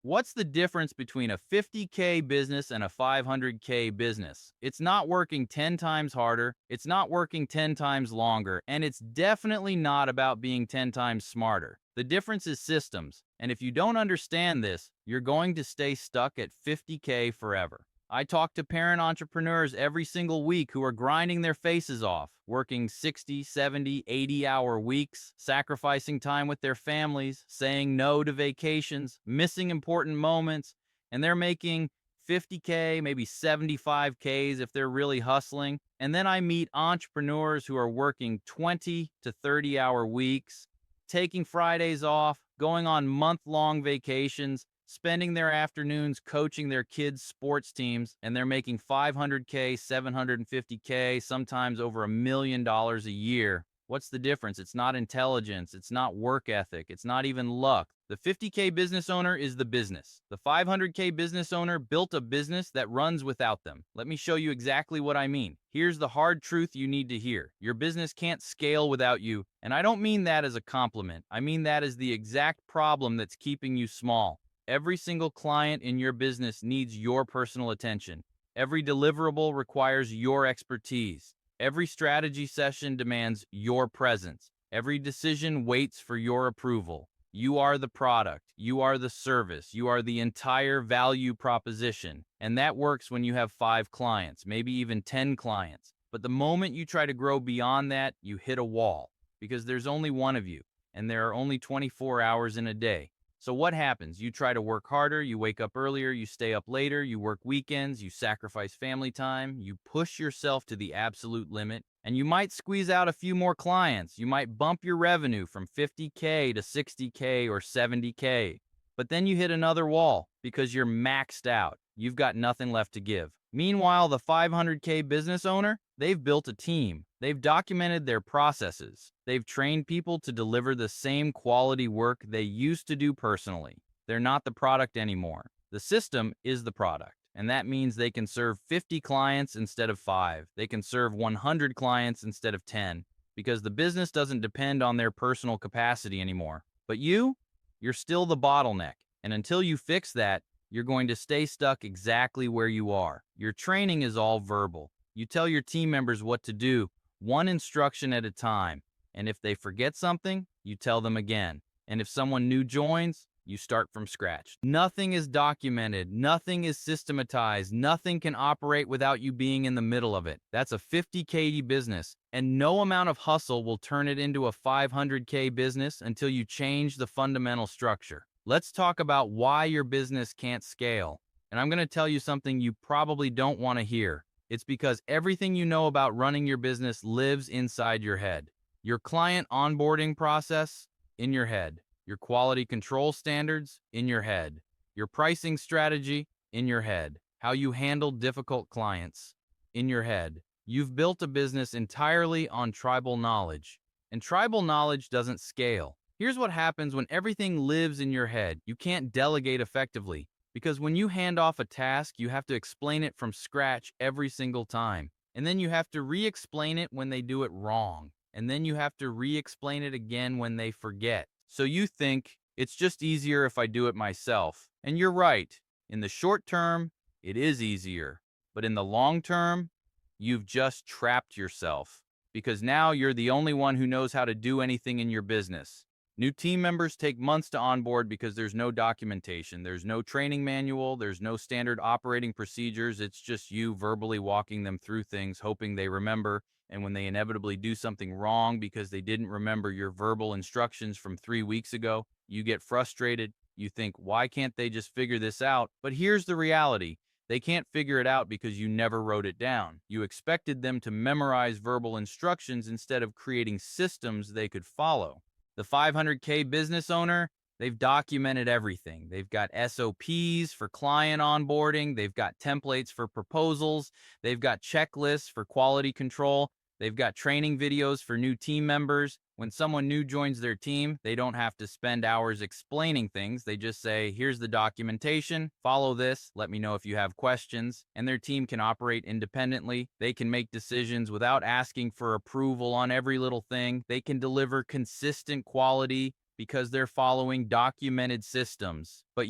What's the difference between a 50K business and a 500K business? It's not working 10 times harder, it's not working 10 times longer, and it's definitely not about being 10 times smarter. The difference is systems, and if you don't understand this, you're going to stay stuck at 50K forever. I talk to parent entrepreneurs every single week who are grinding their faces off, working 60, 70, 80-hour weeks, sacrificing time with their families, saying no to vacations, missing important moments, and they're making 50K, maybe 75Ks if they're really hustling. And then I meet entrepreneurs who are working 20 to 30-hour weeks, taking Fridays off, going on month-long vacations, spending their afternoons coaching their kids' sports teams, and they're making 500K, 750K, sometimes over $1 million a year. What's the difference? It's not intelligence, it's not work ethic, it's not even luck. The 50K business owner is the business. The 500K business owner built a business that runs without them. Let me show you exactly what I mean. Here's the hard truth you need to hear. Your business can't scale without you, and I don't mean that as a compliment. I mean that as the exact problem that's keeping you small. Every single client in your business needs your personal attention. Every deliverable requires your expertise. Every strategy session demands your presence. Every decision waits for your approval. You are the product. You are the service. You are the entire value proposition. And that works when you have 5 clients, maybe even 10 clients. But the moment you try to grow beyond that, you hit a wall because there's only one of you and there are only 24 hours in a day. So what happens? You try to work harder, you wake up earlier, you stay up later, you work weekends, you sacrifice family time, you push yourself to the absolute limit, and you might squeeze out a few more clients. You might bump your revenue from 50K to 60K or 70K. But then you hit another wall because you're maxed out. You've got nothing left to give. Meanwhile, the 500K business owner, they've built a team. They've documented their processes. They've trained people to deliver the same quality work they used to do personally. They're not the product anymore. The system is the product. And that means they can serve 50 clients instead of 5. They can serve 100 clients instead of 10 because the business doesn't depend on their personal capacity anymore. But you're still the bottleneck. And until you fix that, you're going to stay stuck exactly where you are. Your training is all verbal. You tell your team members what to do, one instruction at a time. And if they forget something, you tell them again. And if someone new joins, you start from scratch. Nothing is documented. Nothing is systematized. Nothing can operate without you being in the middle of it. That's a 50K business, and no amount of hustle will turn it into a 500K business until you change the fundamental structure. Let's talk about why your business can't scale. And I'm going to tell you something you probably don't want to hear. It's because everything you know about running your business lives inside your head. Your client onboarding process, in your head. Your quality control standards, in your head. Your pricing strategy, in your head. How you handle difficult clients, in your head. You've built a business entirely on tribal knowledge. And tribal knowledge doesn't scale. Here's what happens when everything lives in your head. You can't delegate effectively. Because when you hand off a task, you have to explain it from scratch every single time. And then you have to re-explain it when they do it wrong. And then you have to re-explain it again when they forget. So you think, it's just easier if I do it myself. And you're right. In the short term, it is easier. But in the long term, you've just trapped yourself. Because now you're the only one who knows how to do anything in your business. New team members take months to onboard because there's no documentation, there's no training manual, there's no standard operating procedures. It's just you verbally walking them through things, hoping they remember. And when they inevitably do something wrong because they didn't remember your verbal instructions from 3 weeks ago, you get frustrated. You think, why can't they just figure this out? But here's the reality. They can't figure it out because you never wrote it down. You expected them to memorize verbal instructions instead of creating systems they could follow. The 500K business owner, they've documented everything. They've got SOPs for client onboarding. They've got templates for proposals. They've got checklists for quality control. They've got training videos for new team members. When someone new joins their team, they don't have to spend hours explaining things. They just say, here's the documentation, follow this, let me know if you have questions, and their team can operate independently. They can make decisions without asking for approval on every little thing. They can deliver consistent quality because they're following documented systems. But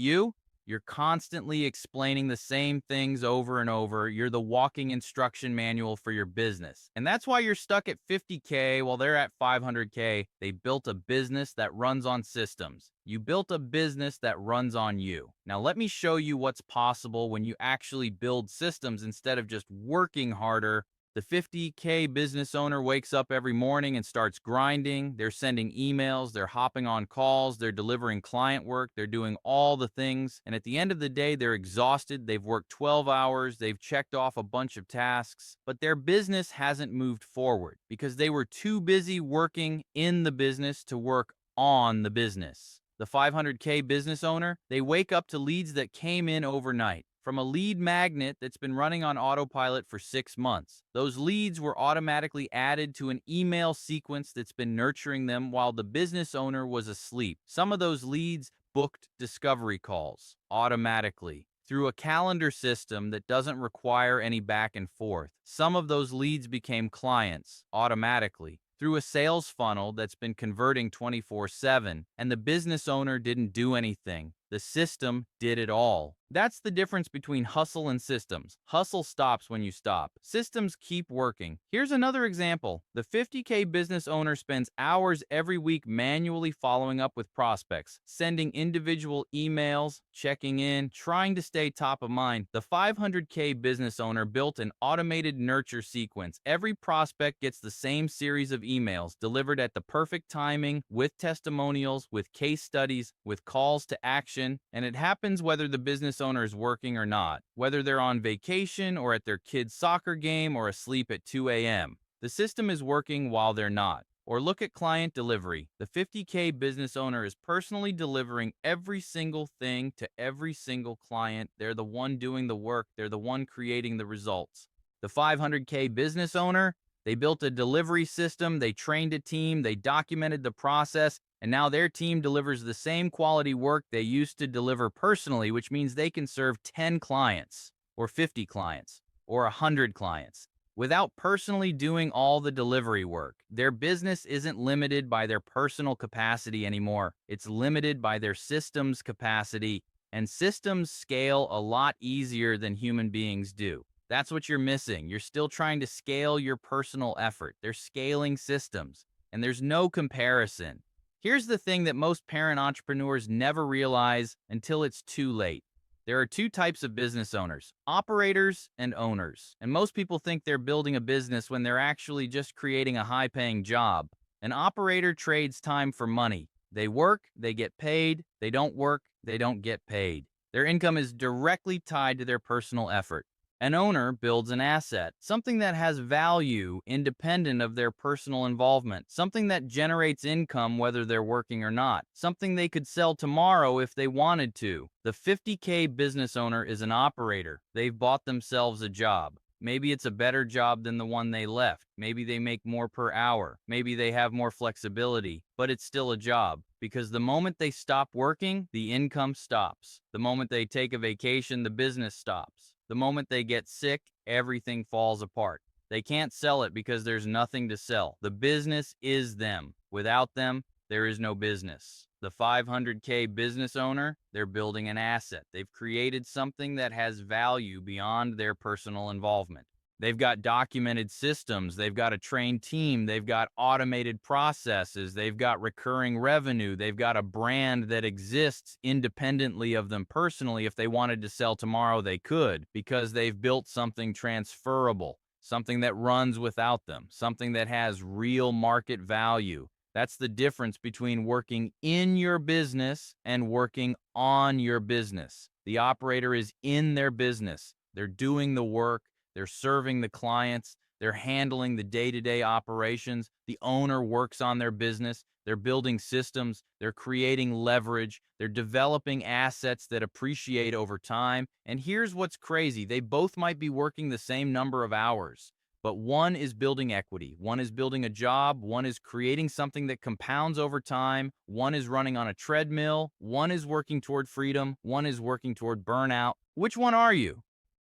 You're constantly explaining the same things over and over. You're the walking instruction manual for your business. And that's why you're stuck at 50K while they're at 500K. They built a business that runs on systems. You built a business that runs on you. Now, let me show you what's possible when you actually build systems instead of just working harder. The 50K business owner wakes up every morning and starts grinding. They're sending emails, they're hopping on calls, they're delivering client work, they're doing all the things. And at the end of the day, they're exhausted. They've worked 12 hours, they've checked off a bunch of tasks, but their business hasn't moved forward because they were too busy working in the business to work on the business. The 500K business owner, they wake up to leads that came in overnight from a lead magnet that's been running on autopilot for 6 months. Those leads were automatically added to an email sequence that's been nurturing them while the business owner was asleep. Some of those leads booked discovery calls automatically through a calendar system that doesn't require any back and forth. Some of those leads became clients automatically through a sales funnel that's been converting 24/7, and the business owner didn't do anything. The system did it all. That's the difference between hustle and systems. Hustle stops when you stop. Systems keep working. Here's another example. The 50K business owner spends hours every week manually following up with prospects, sending individual emails, checking in, trying to stay top of mind. The 500K business owner built an automated nurture sequence. Every prospect gets the same series of emails delivered at the perfect timing, with testimonials, with case studies, with calls to action, and it happens whether the business owner is working or not, whether they're on vacation or at their kid's soccer game or asleep at 2 a.m. The system is working while they're not. Or look at client delivery. The 50K business owner is personally delivering every single thing to every single client. They're the one doing the work. They're the one creating the results. The 500K business owner, they built a delivery system, they trained a team, they documented the process, and now their team delivers the same quality work they used to deliver personally, which means they can serve 10 clients, or 50 clients, or 100 clients without personally doing all the delivery work. Their business isn't limited by their personal capacity anymore. It's limited by their systems capacity, and systems scale a lot easier than human beings do. That's what you're missing. You're still trying to scale your personal effort. They're scaling systems, and there's no comparison. Here's the thing that most parent entrepreneurs never realize until it's too late. There are two types of business owners, operators and owners. And most people think they're building a business when they're actually just creating a high-paying job. An operator trades time for money. They work, they get paid. They don't work, they don't get paid. Their income is directly tied to their personal effort. An owner builds an asset, something that has value independent of their personal involvement, something that generates income whether they're working or not, something they could sell tomorrow if they wanted to. The 50K business owner is an operator. They've bought themselves a job. Maybe it's a better job than the one they left. Maybe they make more per hour. Maybe they have more flexibility, but it's still a job. Because the moment they stop working, the income stops. The moment they take a vacation, the business stops. The moment they get sick, everything falls apart. They can't sell it because there's nothing to sell. The business is them. Without them, there is no business. The 500K business owner, they're building an asset. They've created something that has value beyond their personal involvement. They've got documented systems. They've got a trained team. They've got automated processes. They've got recurring revenue. They've got a brand that exists independently of them personally. If they wanted to sell tomorrow, they could because they've built something transferable, something that runs without them, something that has real market value. That's the difference between working in your business and working on your business. The operator is in their business. They're doing the work. They're serving the clients. They're handling the day-to-day operations. The owner works on their business. They're building systems. They're creating leverage. They're developing assets that appreciate over time. And here's what's crazy. They both might be working the same number of hours, but one is building equity. One is building a job. One is creating something that compounds over time. One is running on a treadmill. One is working toward freedom. One is working toward burnout. Which one are you?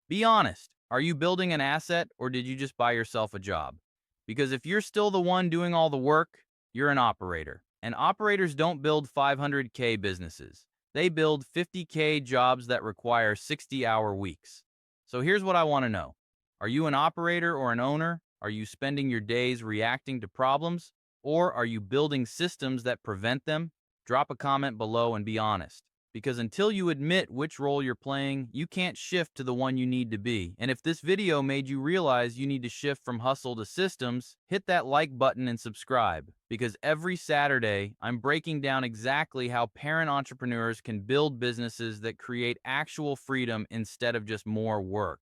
Be honest. Are you building an asset or did you just buy yourself a job? Because if you're still the one doing all the work, you're an operator. And operators don't build 500K businesses. They build 50K jobs that require 60-hour weeks. So here's what I want to know. Are you an operator or an owner? Are you spending your days reacting to problems? Or are you building systems that prevent them? Drop a comment below and be honest. Because until you admit which role you're playing, you can't shift to the one you need to be. And if this video made you realize you need to shift from hustle to systems, hit that like button and subscribe. Because every Saturday, I'm breaking down exactly how parent entrepreneurs can build businesses that create actual freedom instead of just more work.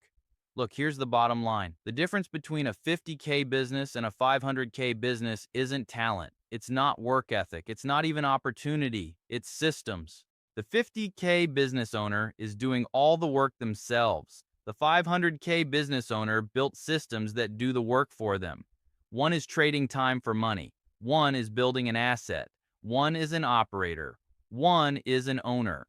Look, here's the bottom line. The difference between a 50K business and a 500K business isn't talent. It's not work ethic. It's not even opportunity. It's systems. The 50K business owner is doing all the work themselves. The 500K business owner built systems that do the work for them. One is trading time for money. One is building an asset. One is an operator. One is an owner.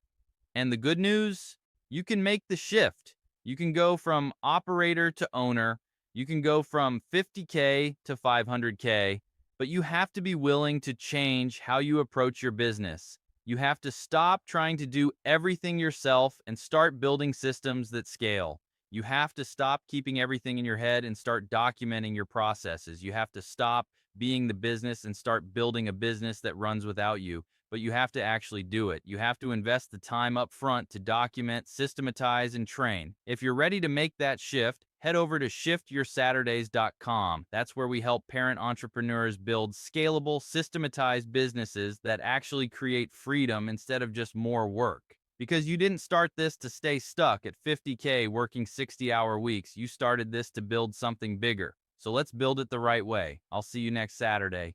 And the good news, you can make the shift. You can go from operator to owner. You can go from 50K to 500K, but you have to be willing to change how you approach your business. You have to stop trying to do everything yourself and start building systems that scale. You have to stop keeping everything in your head and start documenting your processes. You have to stop being the business and start building a business that runs without you, but you have to actually do it. You have to invest the time up front to document, systematize, and train. If you're ready to make that shift, head over to shiftyoursaturdays.com. That's where we help parent entrepreneurs build scalable, systematized businesses that actually create freedom instead of just more work. Because you didn't start this to stay stuck at 50K working 60-hour weeks. You started this to build something bigger. So let's build it the right way. I'll see you next Saturday.